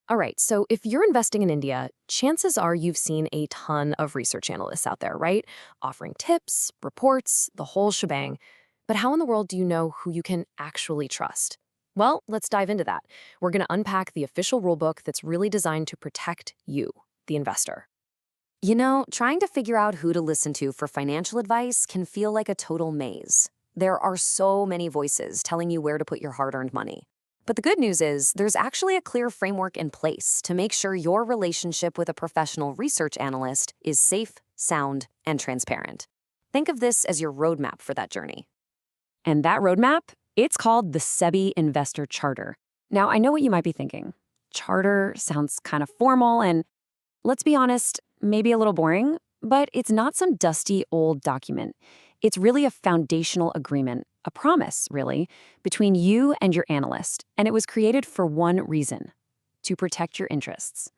All right, so if you're investing in India, chances are you've seen a ton of research analysts out there, right? Offering tips, reports, the whole shebang. But how in the world do you know who you can actually trust? Well, let's dive into that. We're going to unpack the official rulebook that's really designed to protect you, the investor. Trying to figure out who to listen to for financial advice can feel like a total maze. There are so many voices telling you where to put your hard-earned money. But the good news is, there's actually a clear framework in place to make sure your relationship with a professional research analyst is safe, sound, and transparent. Think of this as your roadmap for that journey. And that roadmap, it's called the SEBI Investor Charter. Now, I know what you might be thinking. Charter sounds kind of formal and, let's be honest, maybe a little boring, but it's not some dusty old document. It's really a foundational agreement, a promise, really, between you and your analyst, and it was created for one reason: to protect your interests.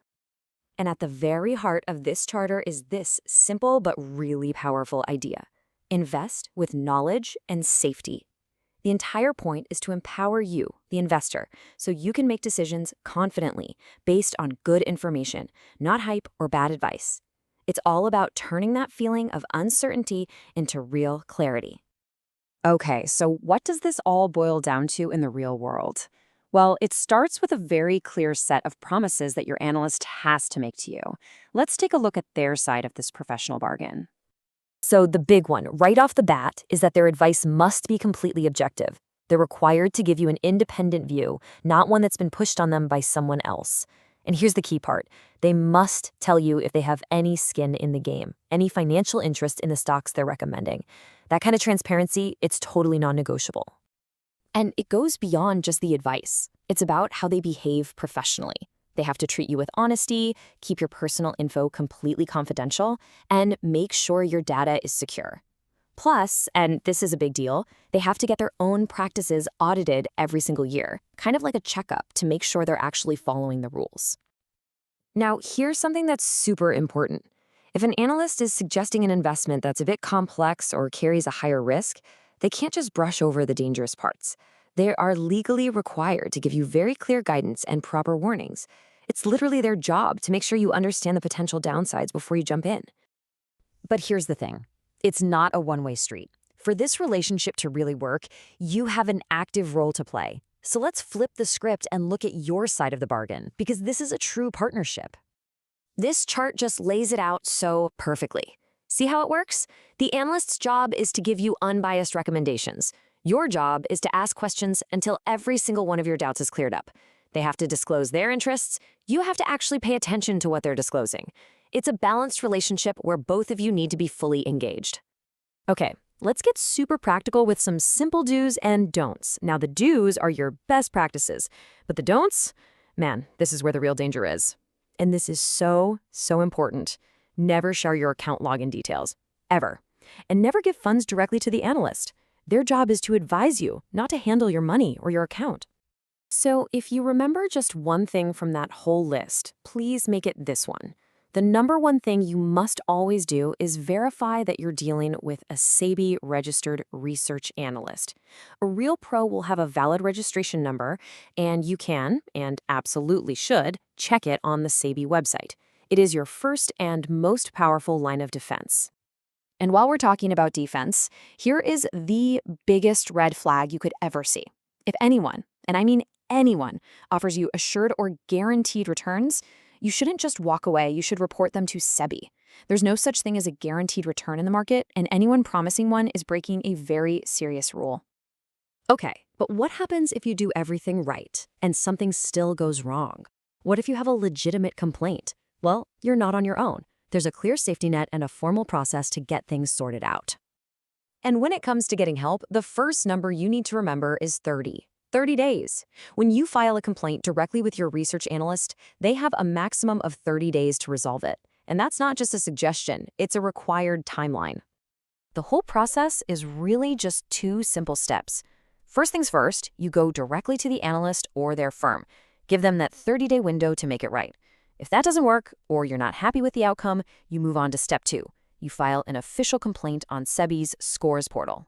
And at the very heart of this charter is this simple but really powerful idea: invest with knowledge and safety. The entire point is to empower you, the investor, so you can make decisions confidently based on good information, not hype or bad advice. It's all about turning that feeling of uncertainty into real clarity. Okay, so what does this all boil down to in the real world? Well, it starts with a very clear set of promises that your analyst has to make to you. Let's take a look at their side of this professional bargain. So the big one, right off the bat, is that their advice must be completely objective. They're required to give you an independent view, not one that's been pushed on them by someone else. And here's the key part: they must tell you if they have any skin in the game, any financial interest in the stocks they're recommending. That kind of transparency, it's totally non-negotiable. And it goes beyond just the advice. It's about how they behave professionally. They have to treat you with honesty, keep your personal info completely confidential, and make sure your data is secure. Plus, and this is a big deal, they have to get their own practices audited every single year, kind of like a checkup to make sure they're actually following the rules. Now, here's something that's super important. If an analyst is suggesting an investment that's a bit complex or carries a higher risk, they can't just brush over the dangerous parts. They are legally required to give you very clear guidance and proper warnings. It's literally their job to make sure you understand the potential downsides before you jump in. But here's the thing. It's not a one-way street. For this relationship to really work, you have an active role to play. So let's flip the script and look at your side of the bargain, because this is a true partnership. This chart just lays it out so perfectly. See how it works? The analyst's job is to give you unbiased recommendations. Your job is to ask questions until every single one of your doubts is cleared up. They have to disclose their interests. You have to actually pay attention to what they're disclosing. It's a balanced relationship where both of you need to be fully engaged. Okay, let's get super practical with some simple do's and don'ts. Now, the do's are your best practices, but the don'ts? Man, this is where the real danger is. And this is so, so important. Never share your account login details, ever. And never give funds directly to the analyst. Their job is to advise you, not to handle your money or your account. So if you remember just one thing from that whole list, please make it this one. The number one thing you must always do is verify that you're dealing with a SEBI-registered research analyst. A real pro will have a valid registration number, and you can, and absolutely should, check it on the SEBI website. It is your first and most powerful line of defense. And while we're talking about defense, here is the biggest red flag you could ever see. If anyone, and I mean anyone, offers you assured or guaranteed returns, you shouldn't just walk away, you should report them to SEBI. There's no such thing as a guaranteed return in the market, and anyone promising one is breaking a very serious rule. Okay, but what happens if you do everything right and something still goes wrong? What if you have a legitimate complaint? Well, you're not on your own. There's a clear safety net and a formal process to get things sorted out. And when it comes to getting help, the first number you need to remember is 30. 30 days. When you file a complaint directly with your research analyst, they have a maximum of 30 days to resolve it. And that's not just a suggestion, it's a required timeline. The whole process is really just two simple steps. First things first, you go directly to the analyst or their firm. Give them that 30-day window to make it right. If that doesn't work, or you're not happy with the outcome, you move on to step 2. You file an official complaint on SEBI's Scores portal.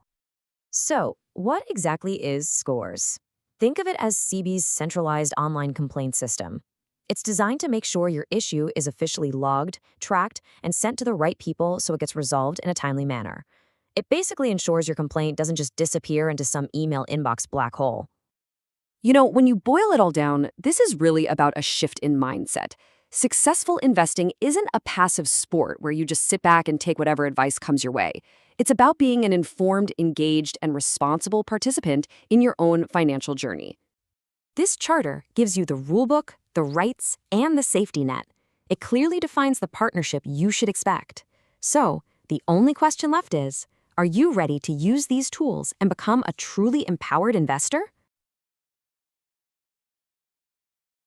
So, what exactly is Scores? Think of it as SEBI's centralized online complaint system. It's designed to make sure your issue is officially logged, tracked, and sent to the right people so it gets resolved in a timely manner. It basically ensures your complaint doesn't just disappear into some email inbox black hole. When you boil it all down, this is really about a shift in mindset. Successful investing isn't a passive sport where you just sit back and take whatever advice comes your way. It's about being an informed, engaged, and responsible participant in your own financial journey. This charter gives you the rulebook, the rights, and the safety net. It clearly defines the partnership you should expect. So, the only question left is, are you ready to use these tools and become a truly empowered investor?